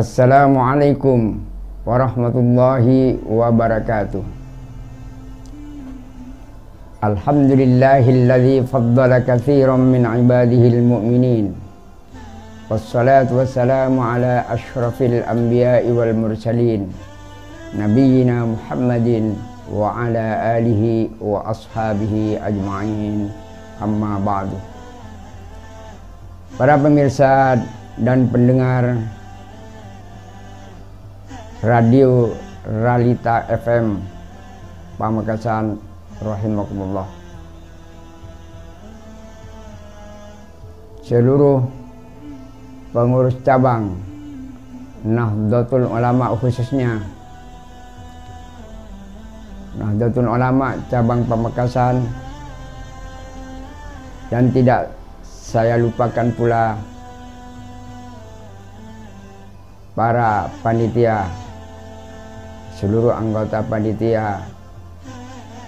Assalamualaikum warahmatullahi wabarakatuh. Alhamdulillahilladzi faddala katsiran min ibadihil mu'minin. Wassalatu wassalamu ala asyrafil anbiya'i wal mursalin, nabiyyina Muhammadin wa ala alihi wa ashabihi ajma'in. Amma ba'du. Para pemirsa dan pendengar Radio Realita FM Pamekasan rahimakumullah. Seluruh pengurus cabang Nahdlatul Ulama, khususnya Nahdlatul Ulama cabang Pamekasan, dan tidak saya lupakan pula para panitia, seluruh anggota panitia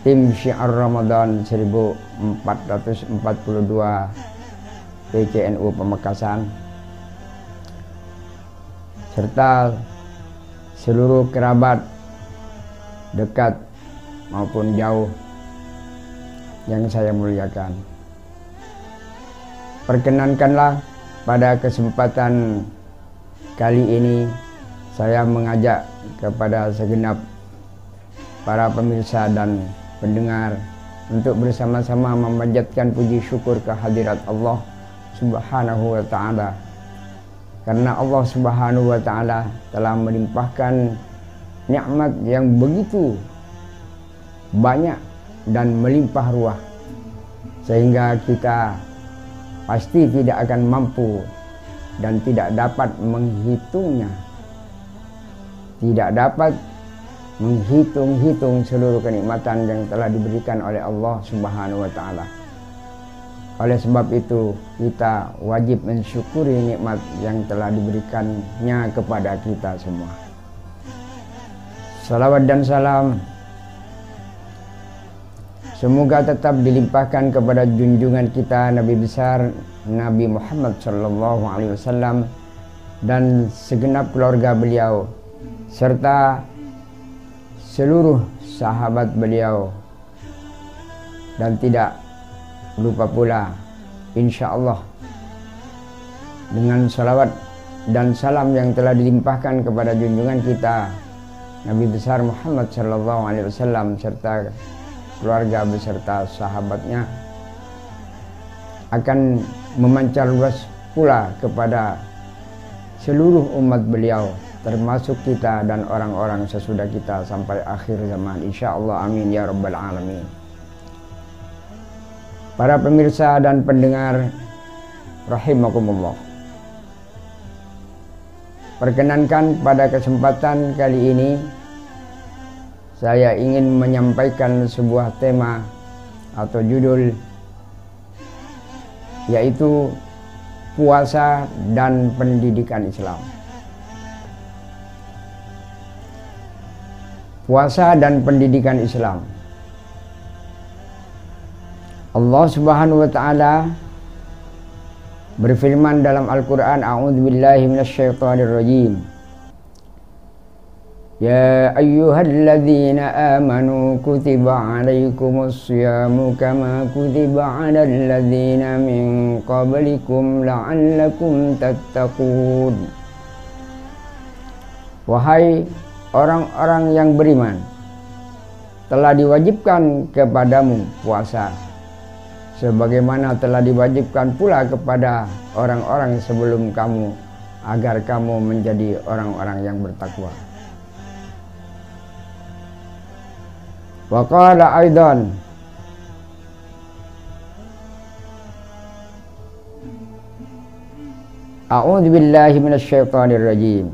tim Syiar Ramadan 1442 PCNU Pamekasan, serta seluruh kerabat dekat maupun jauh yang saya muliakan. Perkenankanlah pada kesempatan kali ini saya mengajak kepada segenap para pemirsa dan pendengar untuk bersama-sama memanjatkan puji syukur kehadirat Allah Subhanahu wa ta'ala, karena Allah Subhanahu wa ta'ala telah melimpahkan nikmat yang begitu banyak dan melimpah ruah, sehingga kita pasti tidak akan mampu dan tidak dapat menghitungnya, tidak dapat menghitung seluruh kenikmatan yang telah diberikan oleh Allah Subhanahu wa ta'ala. Oleh sebab itu kita wajib mensyukuri nikmat yang telah diberikannya kepada kita semua. Salawat dan salam semoga tetap dilimpahkan kepada junjungan kita Nabi besar Nabi Muhammad sallallahu alaihi wasallam dan segenap keluarga beliau serta seluruh sahabat beliau, dan tidak lupa pula insya Allah dengan salawat dan salam yang telah dilimpahkan kepada junjungan kita Nabi besar Muhammad sallallahu alaihi wasallam serta keluarga beserta sahabatnya akan memancar luas pula kepada seluruh umat beliau, termasuk kita dan orang-orang sesudah kita sampai akhir zaman, insya Allah, amin ya rabbal alamin. Para pemirsa dan pendengar rahimakumullah, perkenankan pada kesempatan kali ini saya ingin menyampaikan sebuah tema atau judul, yaitu puasa dan pendidikan Islam. Puasa dan pendidikan Islam. Allah Subhanahu wa ta'ala berfirman dalam Al-Quran, a'udzubillahi minasyaitonirrajim, ya ayyuhalladzina amanu kutiba alaikumus syiyamu kama kutiba alal ladzina min qablikum la'allakum tattaqun. Wahai orang-orang yang beriman, telah diwajibkan kepadamu puasa sebagaimana telah diwajibkan pula kepada orang-orang sebelum kamu, agar kamu menjadi orang-orang yang bertakwa. Wa qala aidan, a'udzu billahi minasyaitonir rajim,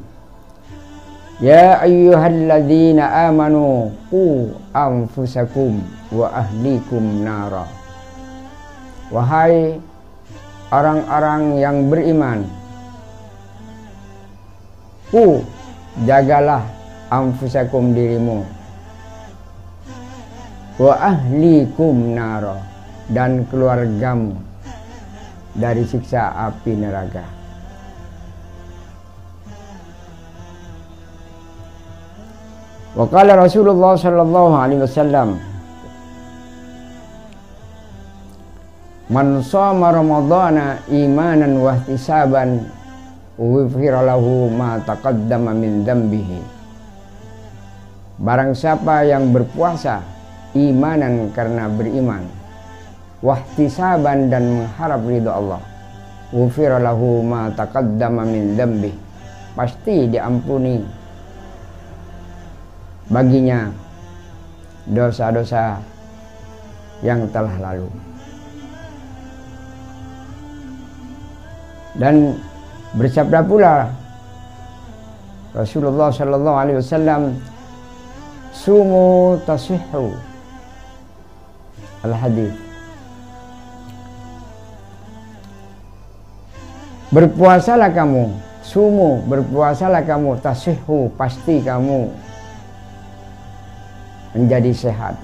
ya ayyuhalladzina amanu qu anfusakum wa ahlikum nara. Wahai orang-orang yang beriman, qu, jagalah anfusakum, dirimu, wa ahlikum nara, dan keluargamu dari siksa api neraka. Wa qala Rasulullah sallallahu alaihi wasallam, man shoma ramadhana imanan wa ihtisaban ghufira lahu ma taqaddama min dzambihi. Barang siapa yang berpuasa imanan karena beriman, wahtisaban dan mengharap ridha Allah, ghufira lahu ma taqaddama min dzambihi, pasti diampuni baginya dosa-dosa yang telah lalu. Dan bersabda pula Rasulullah sallallahu alaihi wasallam, sumu tasihhu, al-hadis. Berpuasalah kamu, sumu, berpuasalah kamu, tasihhu, pasti kamu menjadi sehat.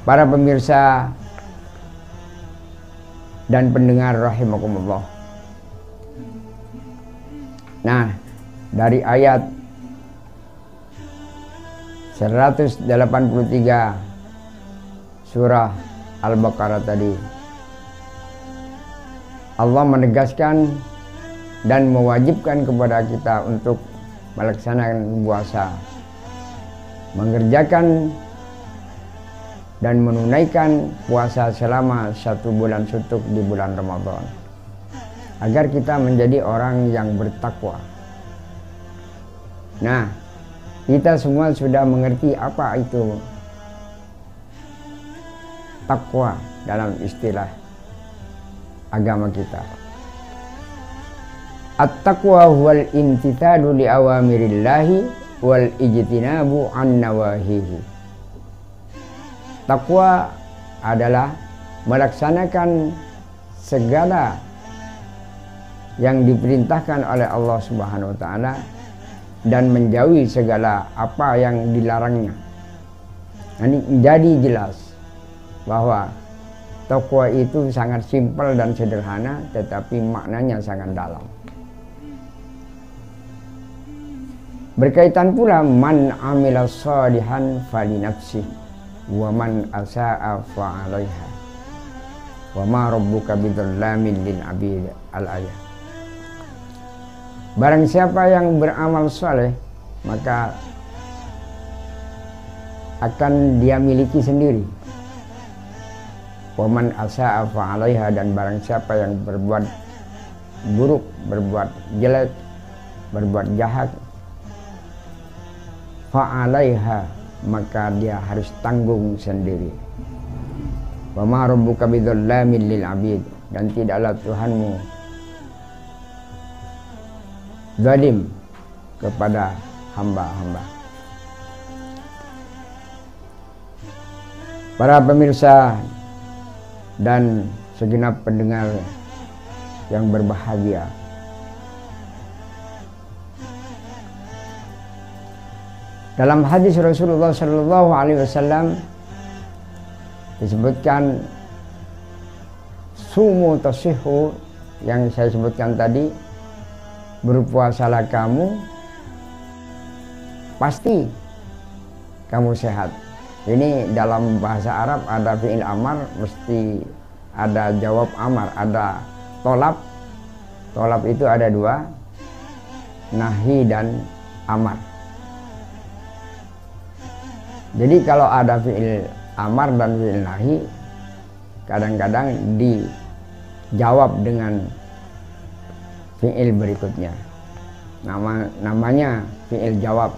Para pemirsa dan pendengar rahimakumullah. Nah, dari ayat 183 surah Al-Baqarah tadi, Allah menegaskan dan mewajibkan kepada kita untuk melaksanakan puasa, mengerjakan dan menunaikan puasa selama 1 bulan sutuk di bulan Ramadan, agar kita menjadi orang yang bertakwa. Nah, kita semua sudah mengerti apa itu takwa dalam istilah agama kita. At-taqwa huwal imtithalu li awamirillahi wal ijtinabu an nawahihi. Takwa adalah melaksanakan segala yang diperintahkan oleh Allah Subhanahu wa taala dan menjauhi segala apa yang dilarangnya. Ini jadi jelas bahwa takwa itu sangat simpel dan sederhana, tetapi maknanya sangat dalam. Berkaitan pula man amila shalihan fali nafsih wa man asaa fa 'alaiha wa ma rabbuka bidzallamin lil 'abid, al-ayah. Barang siapa yang beramal saleh, maka akan dia miliki sendiri. Wa man asaa fa 'alaiha, dan barang siapa yang berbuat buruk, berbuat jelek, berbuat jahat, fa'alaiha, maka dia harus tanggung sendiri. Wa ma rabbuka bidzallamin lil 'abid, dan tidaklah Tuhanmu zalim kepada hamba-hamba. Para pemirsa dan segenap pendengar yang berbahagia, dalam hadis Rasulullah sallallahu alaihi wasallam disebutkan sumu tasihhu, yang saya sebutkan tadi, berpuasalah kamu, pasti kamu sehat. Ini dalam bahasa Arab ada fi'il amar, mesti ada jawab amar, ada tolab. Tolab itu ada dua, nahi dan amar. Jadi kalau ada fi'il amar dan fi'il nahi, kadang-kadang dijawab dengan fi'il berikutnya. Namanya fi'il jawab.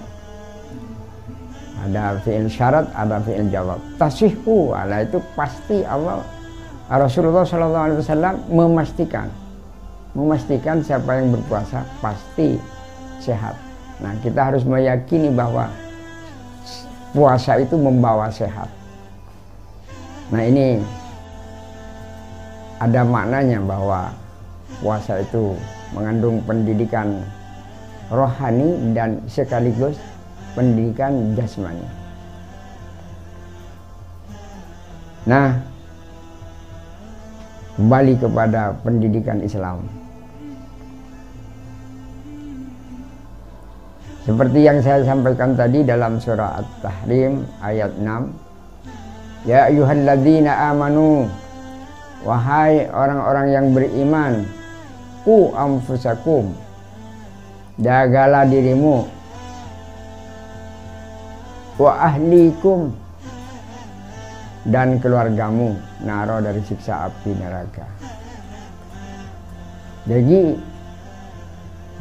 Ada fi'il syarat, ada fi'il jawab. Tasihhu, itu pasti Allah, Rasulullah SAW memastikan siapa yang berpuasa pasti sehat. Nah, kita harus meyakini bahwa puasa itu membawa sehat. Nah, ini ada maknanya bahwa puasa itu mengandung pendidikan rohani dan sekaligus pendidikan jasmani. Nah, kembali kepada pendidikan Islam. Seperti yang saya sampaikan tadi dalam surah At-Tahrim ayat 6. Ya ayyuhalladzina amanu, wahai orang-orang yang beriman, qu anfusakum, jagalah dirimu, wa ahlikum, dan keluargamu, naro dari siksa api neraka. Jadi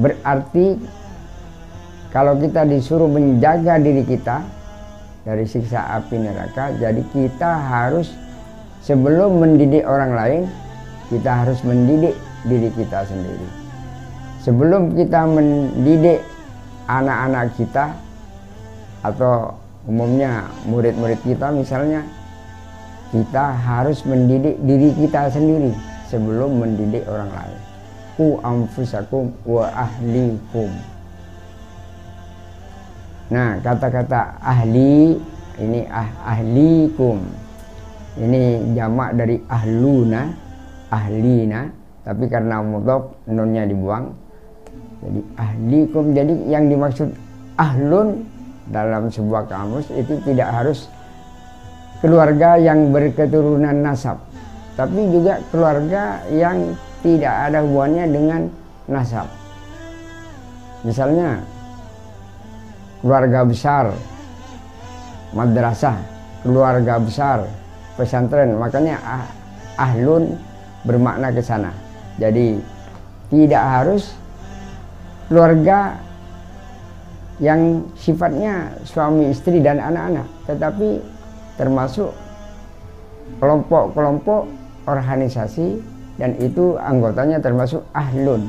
berarti kalau kita disuruh menjaga diri kita dari siksa api neraka, jadi kita harus sebelum mendidik orang lain, kita harus mendidik diri kita sendiri. Sebelum kita mendidik anak-anak kita atau umumnya murid-murid kita misalnya, kita harus mendidik diri kita sendiri sebelum mendidik orang lain. Qu anfusakum wa ahlikum. Nah, kata-kata ahli ini ahlikum. Ini jamak dari ahluna, ahlina, tapi karena mudhof nunnya dibuang. Jadi ahlikum, jadi yang dimaksud ahlun dalam sebuah kamus itu tidak harus keluarga yang berketurunan nasab, tapi juga keluarga yang tidak ada hubungannya dengan nasab. Misalnya keluarga besar madrasah, keluarga besar pesantren, makanya ahlun bermakna ke sana. Jadi tidak harus keluarga yang sifatnya suami istri dan anak-anak, tetapi termasuk kelompok-kelompok organisasi, dan itu anggotanya termasuk ahlun.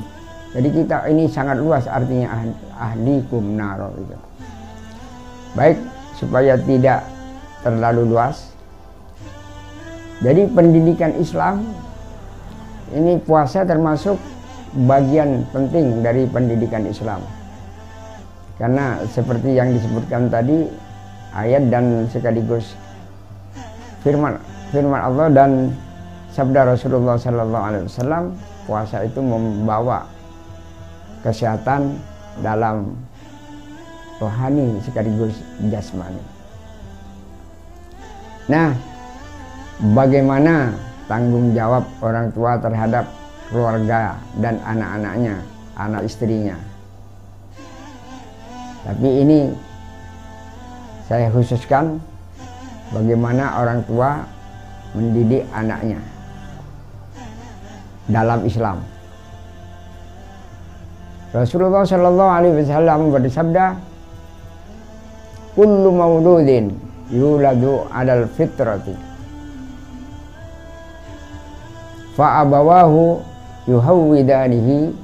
Jadi kita ini sangat luas artinya ahlikum naro itu. Baik, supaya tidak terlalu luas, jadi pendidikan Islam ini puasa termasuk bagian penting dari pendidikan Islam. Karena seperti yang disebutkan tadi ayat dan sekaligus firman Allah dan sabda Rasulullah SAW, puasa itu membawa kesehatan dalam rohani sekaligus jasmani. Nah, bagaimana tanggung jawab orang tua terhadap keluarga dan anak-anaknya, anak istrinya? Tapi ini saya khususkan bagaimana orang tua mendidik anaknya dalam Islam. Rasulullah SAW bersabda, kullu mauludin yuladu alal fitrati fa abawahu yuhawwidanihi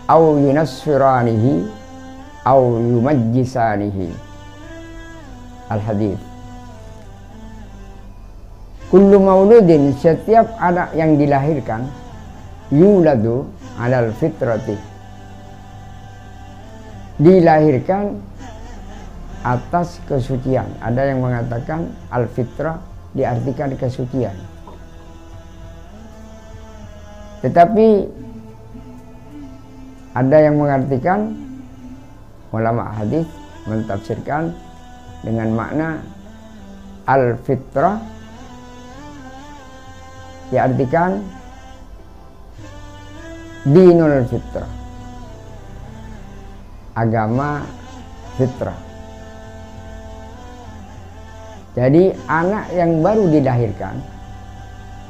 aw yunassiranihi aw yumajjisanihi. Al-hadits. Kullu mauludin, setiap anak yang dilahirkan, yuladu alal fitrati, dilahirkan atas kesucian. Ada yang mengatakan al-fitrah diartikan kesucian, tetapi ada yang mengartikan, ulama hadis mentafsirkan dengan makna al-fitrah diartikan dinul fitrah, agama fitrah. Jadi anak yang baru dilahirkan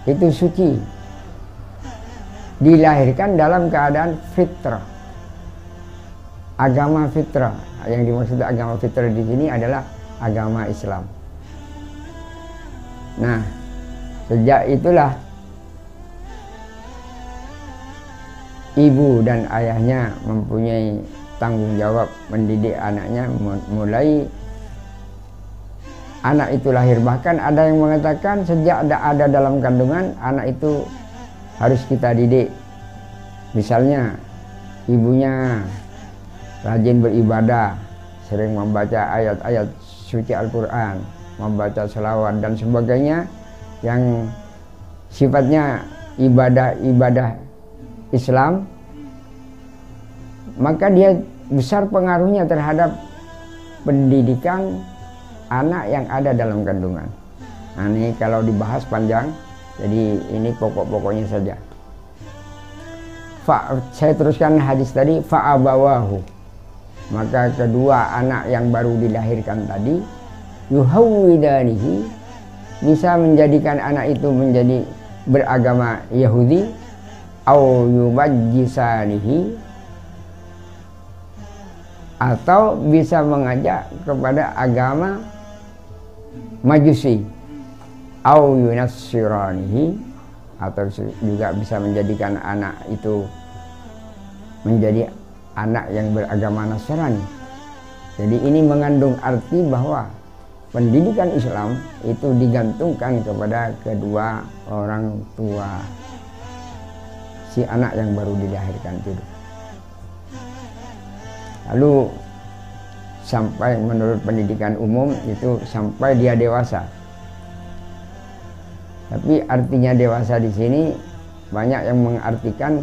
itu suci, dilahirkan dalam keadaan fitrah, agama fitrah. Yang dimaksud agama fitrah di sini adalah agama Islam. Nah, sejak itulah ibu dan ayahnya mempunyai tanggung jawab mendidik anaknya mulai anak itu lahir. Bahkan ada yang mengatakan sejak ada dalam kandungan, anak itu harus kita didik. Misalnya ibunya rajin beribadah, sering membaca ayat-ayat suci Al-Quran, membaca selawat dan sebagainya yang sifatnya ibadah-ibadah Islam, maka dia besar pengaruhnya terhadap pendidikan anak yang ada dalam kandungan. Nah, ini kalau dibahas panjang, jadi ini pokok-pokoknya saja. Saya teruskan hadis tadi, fa'abawahu, maka kedua anak yang baru dilahirkan tadi, yuhawwidanihi, bisa menjadikan anak itu menjadi beragama Yahudi, au yubajjisanihi, atau bisa mengajak kepada agama Majusi, au yunassiranihi, atau juga bisa menjadikan anak itu menjadi anak yang beragama Nasrani. Jadi ini mengandung arti bahwa pendidikan Islam itu digantungkan kepada kedua orang tua si anak yang baru dilahirkan itu. Lalu sampai menurut pendidikan umum itu sampai dia dewasa. Tapi artinya dewasa di sini banyak yang mengartikan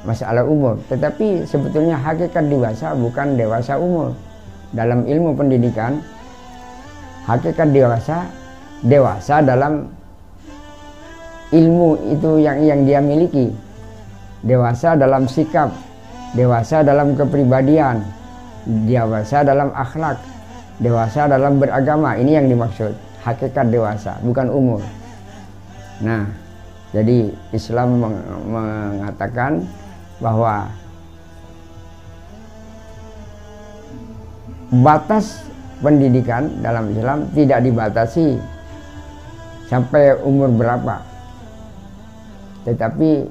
masalah umur. Tetapi sebetulnya hakikat dewasa bukan dewasa umur. Dalam ilmu pendidikan, hakikat dewasa dalam ilmu itu yang dia miliki. Dewasa dalam sikap, dewasa dalam kepribadian, dewasa dalam akhlak, dewasa dalam beragama. Ini yang dimaksud hakikat dewasa, bukan umur. Nah, jadi Islam mengatakan bahwa batas pendidikan dalam Islam tidak dibatasi sampai umur berapa, tetapi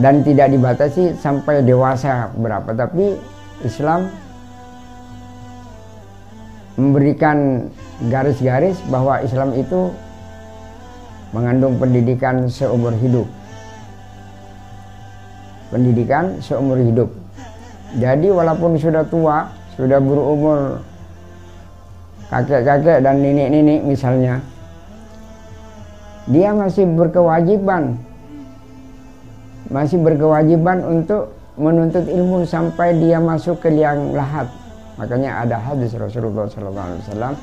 dan tidak dibatasi sampai dewasa berapa, tapi Islam memberikan garis-garis bahwa Islam itu mengandung pendidikan seumur hidup. Pendidikan seumur hidup. Jadi walaupun sudah tua, sudah berumur kakek-kakek dan nenek-nenek misalnya, dia masih berkewajiban untuk menuntut ilmu sampai dia masuk ke liang lahat. Makanya ada hadis Rasulullah SAW,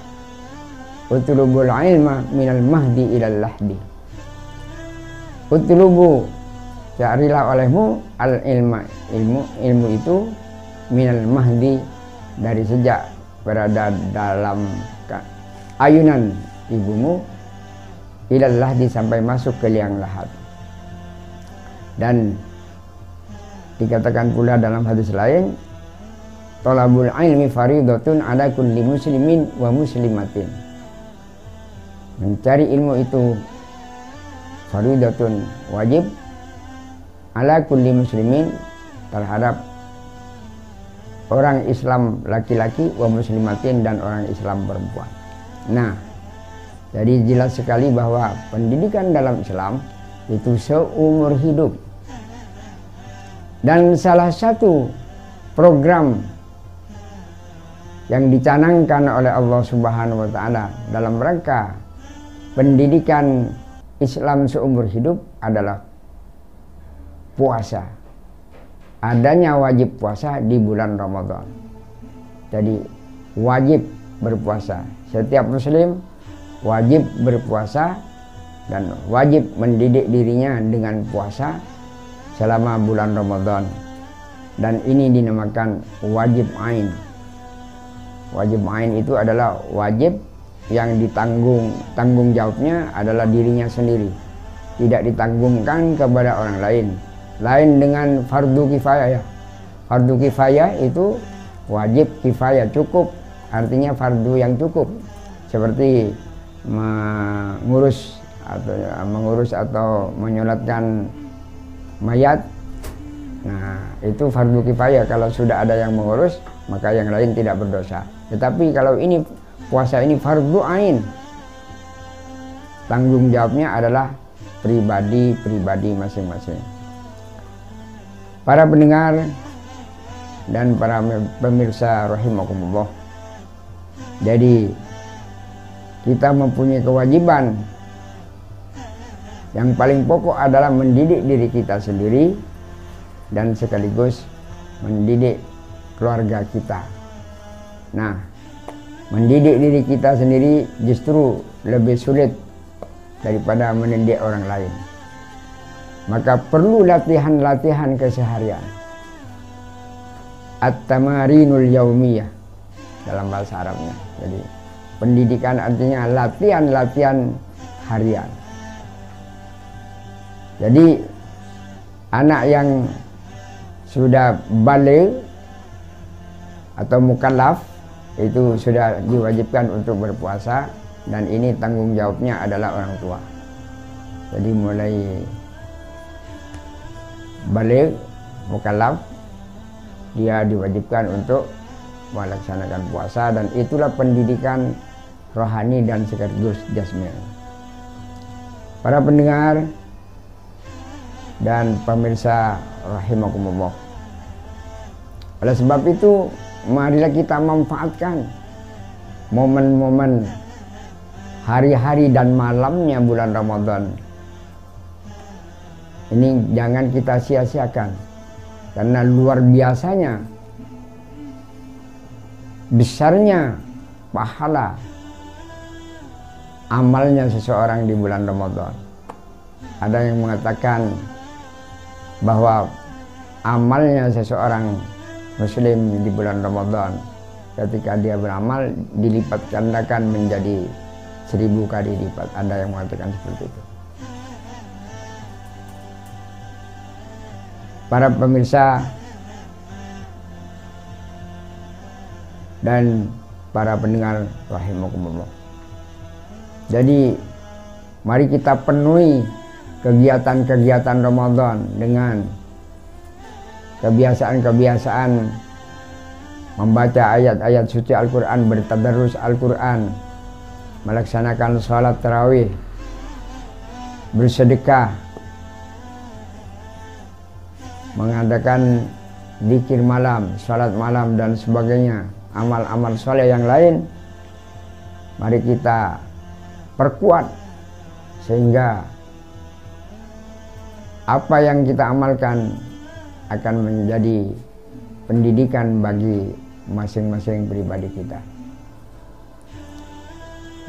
utlubul ilma minal mahdi ilal lahdi. Utlubu, carilah olehmu al ilma, ilmu itu minal mahdi, dari sejak berada dalam ayunan ibumu, ilal lahdi, sampai masuk ke liang lahat. Dan dikatakan pula dalam hadis lain, thalabul ilmi faridatun ala kulli muslimin wa muslimatin. Mencari ilmu itu faridatun, wajib, ala kulli muslimin, terhadap orang Islam laki-laki, wa muslimatin, dan orang Islam perempuan. Nah, jadi jelas sekali bahwa pendidikan dalam Islam itu seumur hidup. Dan salah satu program yang dicanangkan oleh Allah Subhanahu wa Ta'ala dalam rangka pendidikan Islam seumur hidup adalah puasa. Adanya wajib puasa di bulan Ramadan. Jadi wajib berpuasa. Setiap muslim wajib berpuasa dan wajib mendidik dirinya dengan puasa selama bulan Ramadan. Dan ini dinamakan wajib ain. Wajib ain itu adalah wajib yang tanggung jawabnya adalah dirinya sendiri, tidak ditanggungkan kepada orang lain. Lain dengan fardu kifayah ya. Fardu kifayah itu wajib kifayah, cukup, artinya fardu yang cukup, seperti mengurus atau menyolatkan mayat. Nah, itu fardu kifayah. Kalau sudah ada yang mengurus, maka yang lain tidak berdosa. Tetapi kalau ini puasa ini fardu ain, tanggung jawabnya adalah pribadi masing-masing. Para pendengar dan para pemirsa rahimakumullah, jadi kita mempunyai kewajiban yang paling pokok adalah mendidik diri kita sendiri dan sekaligus mendidik keluarga kita. Nah, mendidik diri kita sendiri justru lebih sulit daripada mendidik orang lain. Maka perlu latihan-latihan keseharian. At-tamarinul yaumiyah dalam bahasa Arabnya. Jadi pendidikan artinya latihan-latihan harian. Jadi anak yang sudah baligh atau mukallaf itu sudah diwajibkan untuk berpuasa, dan ini tanggung jawabnya adalah orang tua. Jadi mulai baligh mukallaf dia diwajibkan untuk melaksanakan puasa, dan itulah pendidikan rohani dan sekaligus jasmani. Para pendengar dan pemirsa rahimakumullah, oleh sebab itu marilah kita manfaatkan momen-momen hari-hari dan malamnya bulan Ramadan ini, jangan kita sia-siakan, karena luar biasanya besarnya pahala amalnya seseorang di bulan Ramadan. Ada yang mengatakan bahwa amalnya seseorang muslim di bulan Ramadan ketika dia beramal dilipat gandakan menjadi 1000 kali lipat. Ada yang mengatakan seperti itu. Para pemirsa dan para pendengar rahimakumullah. Jadi mari kita penuhi kegiatan-kegiatan Ramadan dengan kebiasaan-kebiasaan membaca ayat-ayat suci Al-Quran, bertadarus Al-Quran, melaksanakan sholat tarawih, bersedekah, mengadakan zikir malam, sholat malam, dan sebagainya, amal-amal soleh yang lain. Mari kita perkuat sehingga apa yang kita amalkan akan menjadi pendidikan bagi masing-masing pribadi kita.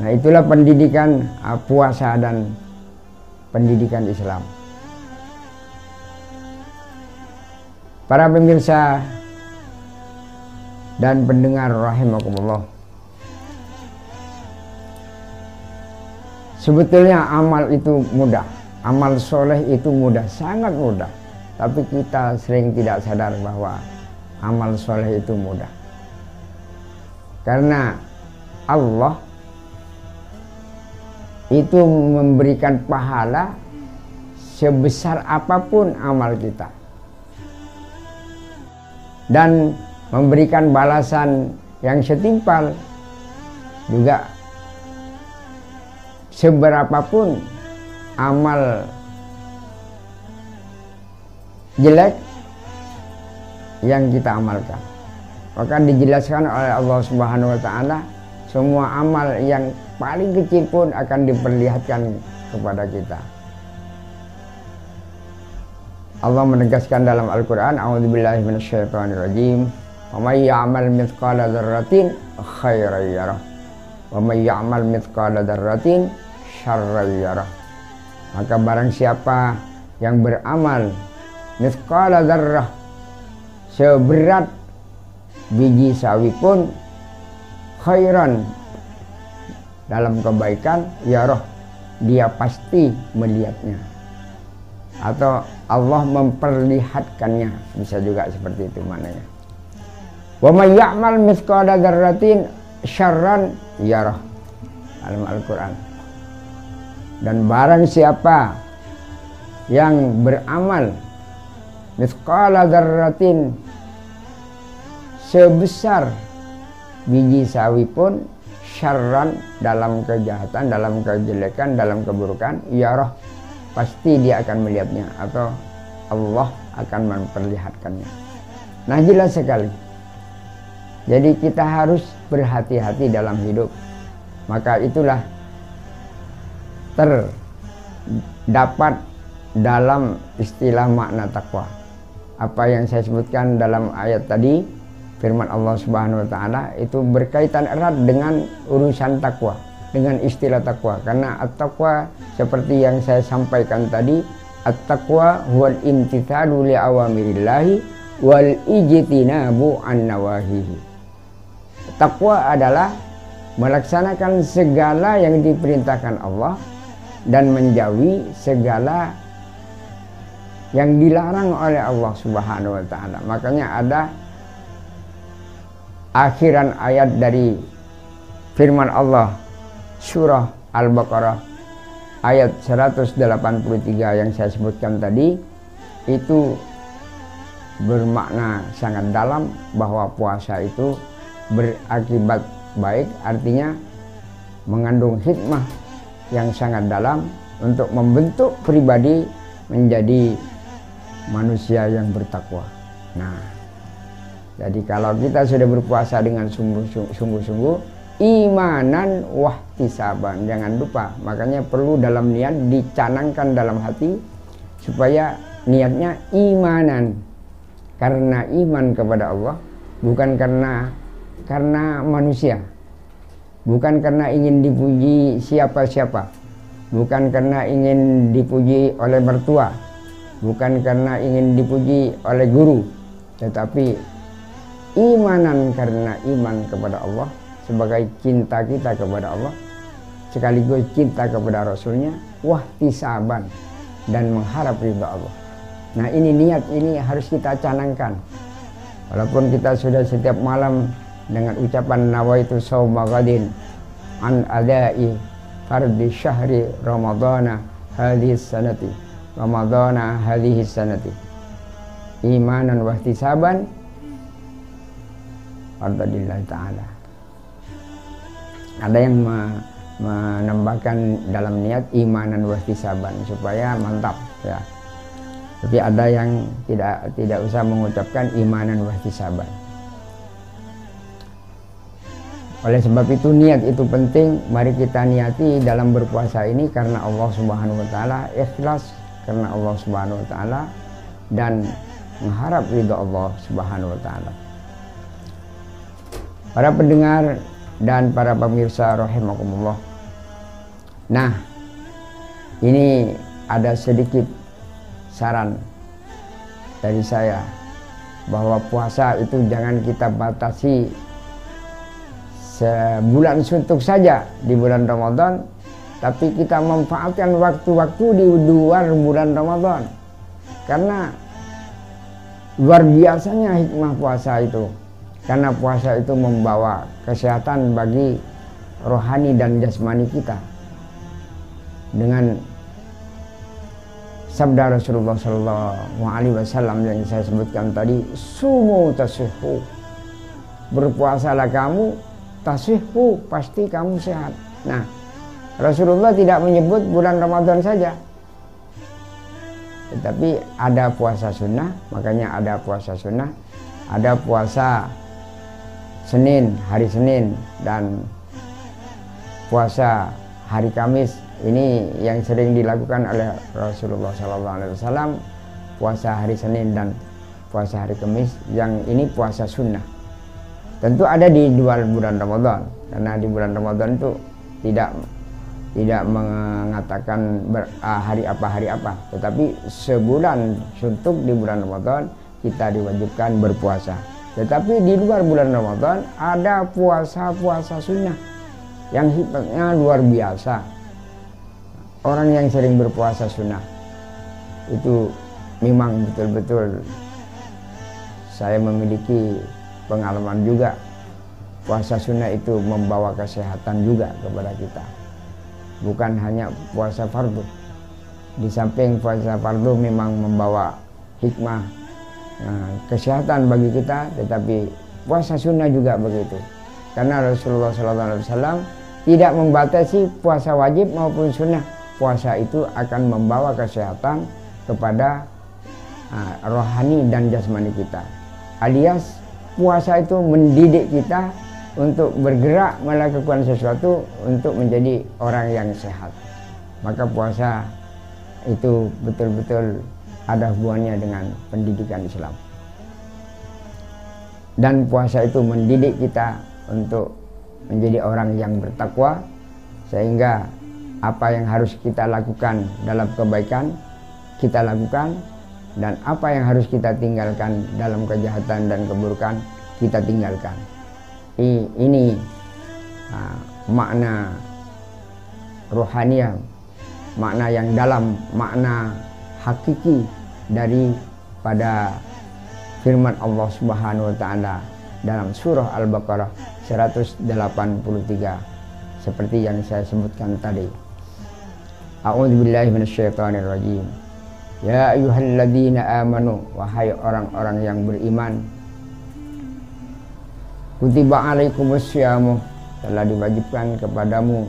Nah, itulah pendidikan puasa dan pendidikan Islam. Para pemirsa dan pendengar rahimakumullah, sebetulnya amal itu mudah, amal soleh itu mudah, sangat mudah. Tapi kita sering tidak sadar bahwa amal soleh itu mudah. Karena Allah itu memberikan pahala sebesar apapun amal kita, dan memberikan balasan yang setimpal juga seberapapun amal jelek yang kita amalkan. Maka dijelaskan oleh Allah Subhanahu wa Ta'ala, semua amal yang paling kecil pun akan diperlihatkan kepada kita. Allah menegaskan dalam Al-Quran, a'udzubillahi minasyaitonirrajim, wa may ya'mal mithqala dzarratin khairan yarah wa may ya'mal mithqala dzarratin syarran yarah. Maka barang siapa yang beramal mithqala dzarrah, seberat biji sawi pun, khairan, dalam kebaikan, yarah, dia pasti melihatnya, atau Allah memperlihatkannya, bisa juga seperti itu maknanya. Wa may ya'mal mithqala dzarratin syarran yarah dalam Al-Quran. Dan barang siapa yang beramal mithqala dzarratin, sebesar biji sawi pun, syarran, dalam kejahatan, dalam kejelekan, dalam keburukan, yarah, pasti dia akan melihatnya, atau Allah akan memperlihatkannya. Nah, jelas sekali. Jadi kita harus berhati-hati dalam hidup. Maka itulah terdapat dalam istilah makna takwa. apa yang saya sebutkan dalam ayat tadi, firman Allah Subhanahu wa taala itu berkaitan erat dengan urusan takwa, dengan istilah takwa. Karena at-taqwa seperti yang saya sampaikan tadi, at-taqwa huwal imtithalu li awamirillahi wal ijtinabu an nawahihi. Takwa adalah melaksanakan segala yang diperintahkan Allah dan menjauhi segala yang dilarang oleh Allah Subhanahu wa taala. Makanya ada akhiran ayat dari firman Allah surah Al-Baqarah ayat 183 yang saya sebutkan tadi, itu bermakna sangat dalam bahwa puasa itu berakibat baik, artinya mengandung hikmah yang sangat dalam untuk membentuk pribadi menjadi manusia yang bertakwa. Nah, jadi kalau kita sudah berpuasa dengan sungguh-sungguh, imanan wahtisaban, jangan lupa, makanya perlu dalam niat dicanangkan dalam hati supaya niatnya imanan, karena iman kepada Allah, bukan karena manusia, bukan karena ingin dipuji siapa-siapa, bukan karena ingin dipuji oleh mertua, bukan karena ingin dipuji oleh guru, tetapi imanan karena iman kepada Allah, sebagai cinta kita kepada Allah sekaligus cinta kepada Rasulnya, wahtisaban, dan mengharap ridha Allah. Nah, ini niat ini harus kita canangkan. Walaupun kita sudah setiap malam dengan ucapan nawaitu shauma ghadin an adai fardhi syahri ramadhana hadhihi sanati ramadhana hadhihi sanati imanan wa ihtisaban fardhillahi ta'ala. Ada yang menambahkan dalam niat imanan wa ihtisaban supaya mantap ya. Tapi ada yang tidak usah mengucapkan imanan wa ihtisaban. Oleh sebab itu niat itu penting. Mari kita niati dalam berpuasa ini karena Allah Subhanahu wa taala, ikhlas karena Allah Subhanahu wa taala, dan mengharap ridha Allah Subhanahu wa taala. Para pendengar dan para pemirsa rahimakumullah. Nah, ini ada sedikit saran dari saya bahwa puasa itu jangan kita batasi sebulan suntuk saja di bulan Ramadan, tapi kita memanfaatkan waktu-waktu di luar bulan Ramadan, karena luar biasanya hikmah puasa itu. Karena puasa itu membawa kesehatan bagi rohani dan jasmani kita. Dengan sabda Rasulullah SAW yang saya sebutkan tadi, sumu tasihhu, berpuasalah kamu, tasihhu, pasti kamu sehat. Nah, Rasulullah tidak menyebut bulan Ramadan saja, tetapi ada puasa sunnah. Makanya ada puasa sunnah, ada puasa Senin, hari Senin, dan puasa hari Kamis. Ini yang sering dilakukan oleh Rasulullah SAW, puasa hari Senin dan puasa hari Kamis. Yang ini puasa sunnah. Tentu ada di luar bulan Ramadan, karena di bulan Ramadan itu tidak mengatakan hari apa, tetapi sebulan suntuk di bulan Ramadan kita diwajibkan berpuasa. Tetapi di luar bulan Ramadan ada puasa-puasa sunnah yang hikmahnya luar biasa. Orang yang sering berpuasa sunnah itu memang betul-betul saya memiliki pengalaman juga. Puasa sunnah itu membawa kesehatan juga kepada kita, bukan hanya puasa fardu. Di samping puasa fardu memang membawa hikmah kesehatan bagi kita, tetapi puasa sunnah juga begitu. Karena Rasulullah SAW tidak membatasi puasa wajib maupun sunnah. Puasa itu akan membawa kesehatan kepada rohani dan jasmani kita. Alias puasa itu mendidik kita untuk bergerak melakukan sesuatu untuk menjadi orang yang sehat. Maka puasa itu betul-betul ada hubungannya dengan pendidikan Islam. Dan puasa itu mendidik kita untuk menjadi orang yang bertakwa, sehingga apa yang harus kita lakukan dalam kebaikan kita lakukan, dan apa yang harus kita tinggalkan dalam kejahatan dan keburukan kita tinggalkan. Ini makna rohaniah, makna yang dalam, makna hakiki daripada firman Allah Subhanahu wa taala dalam surah Al-Baqarah 183 seperti yang saya sebutkan tadi. A'udzubillahi minasyaitonirrajim. Ya ayyuhalladzina amanu, wahai orang-orang yang beriman, kutiba alaikumusyamu, telah diwajibkan kepadamu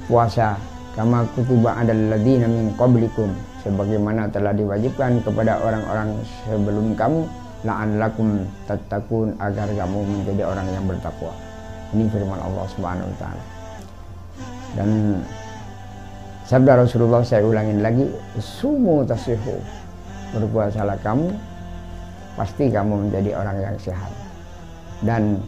puasa, kama kutiba alal ladzina min qablikum, sebagaimana telah diwajibkan kepada orang-orang sebelum kamu, la'allakum tattaqun, agar kamu menjadi orang yang bertakwa. Ini firman Allah Subhanahu wa taala. Dan sabda Rasulullah, saya ulangin lagi, sumu tasihu, berpuasalah kamu, pasti kamu menjadi orang yang sehat. Dan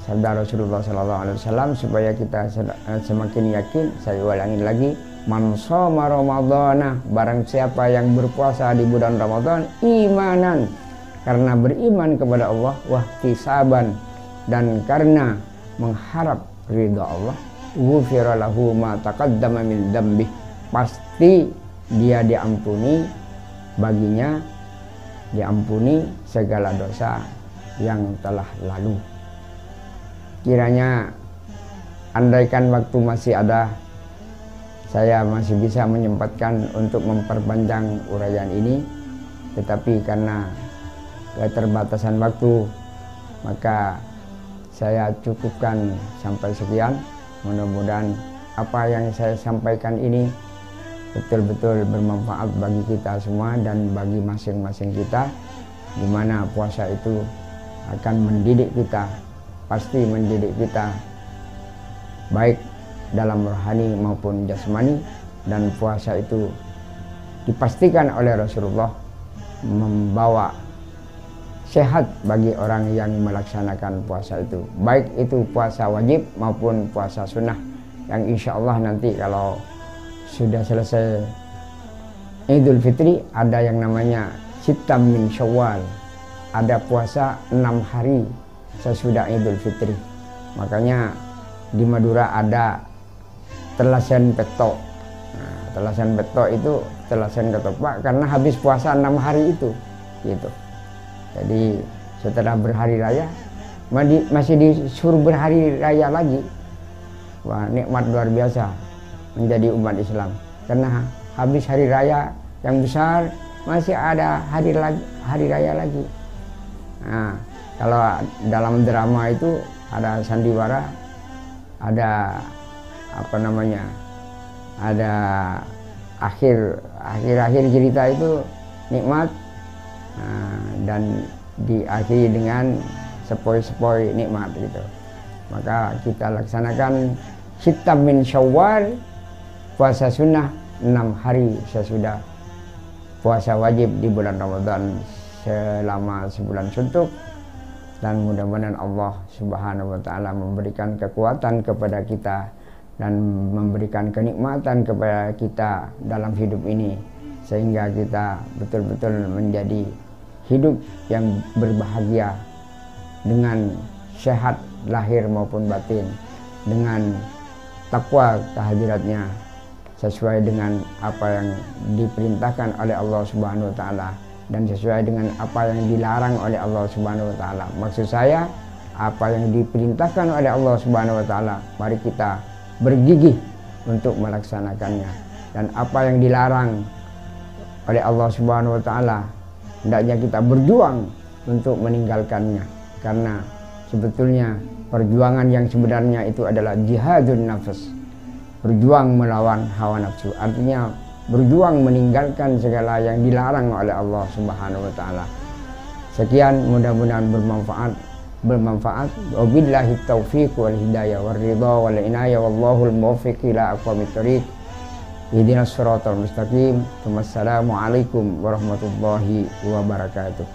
sabda Rasulullah SAW supaya kita semakin yakin, saya ulangin lagi, man shoma ramadhana, barang siapa yang berpuasa di bulan Ramadan, imanan, karena beriman kepada Allah, wahtisaban, dan karena mengharap ridha Allah, ghufira lahu ma taqaddama min dzambih, pasti dia diampuni, baginya diampuni segala dosa yang telah lalu. Kiranya andaikan waktu masih ada, saya masih bisa menyempatkan untuk memperpanjang uraian ini, tetapi karena keterbatasan waktu, maka saya cukupkan sampai sekian. Mudah-mudahan apa yang saya sampaikan ini betul-betul bermanfaat bagi kita semua dan bagi masing-masing kita, di mana puasa itu akan mendidik kita, pasti mendidik kita baik dalam rohani maupun jasmani. Dan puasa itu dipastikan oleh Rasulullah membawa sehat bagi orang yang melaksanakan puasa itu, baik itu puasa wajib maupun puasa sunnah, yang insya Allah nanti kalau sudah selesai Idul Fitri ada yang namanya Sitam min Syawal, ada puasa 6 hari sesudah Idul Fitri. Makanya di Madura ada telasan petok. Nah, telasan petok itu telasan ketoprak karena habis puasa 6 hari itu gitu. Jadi setelah berhari raya masih disuruh berhari raya lagi. Wah, nikmat luar biasa menjadi umat Islam, karena habis hari raya yang besar masih ada hari raya lagi. Nah, kalau dalam drama itu ada sandiwara, ada apa namanya, ada akhir cerita itu nikmat, dan diakhiri dengan sepoi-sepoi nikmat gitu. Maka kita laksanakan Sitam min Syawal, puasa sunnah 6 hari sesudah puasa wajib di bulan Ramadan selama sebulan suntuk. Dan mudah-mudahan Allah Subhanahu wa taala memberikan kekuatan kepada kita dan memberikan kenikmatan kepada kita dalam hidup ini, sehingga kita betul-betul menjadi hidup yang berbahagia dengan sehat lahir maupun batin, dengan takwa kehadiratnya sesuai dengan apa yang diperintahkan oleh Allah Subhanahu wa taala dan sesuai dengan apa yang dilarang oleh Allah Subhanahu wa taala. Maksud saya, apa yang diperintahkan oleh Allah Subhanahu wa taala, mari kita bergigih untuk melaksanakannya, dan apa yang dilarang oleh Allah Subhanahu wa taala hendaknya kita berjuang untuk meninggalkannya, karena sebetulnya perjuangan yang sebenarnya itu adalah jihadun nafs, berjuang melawan hawa nafsu, artinya berjuang meninggalkan segala yang dilarang oleh Allah Subhanahu wa taala. Sekian, mudah-mudahan bermanfaat. Wabillahi taufiq wal hidayah war ridha wal inayah wallahul muwaffiq ila aqwamit thoriq. Ihdinas shiratal mustaqim. Wassalamualaikum warahmatullahi wabarakatuh.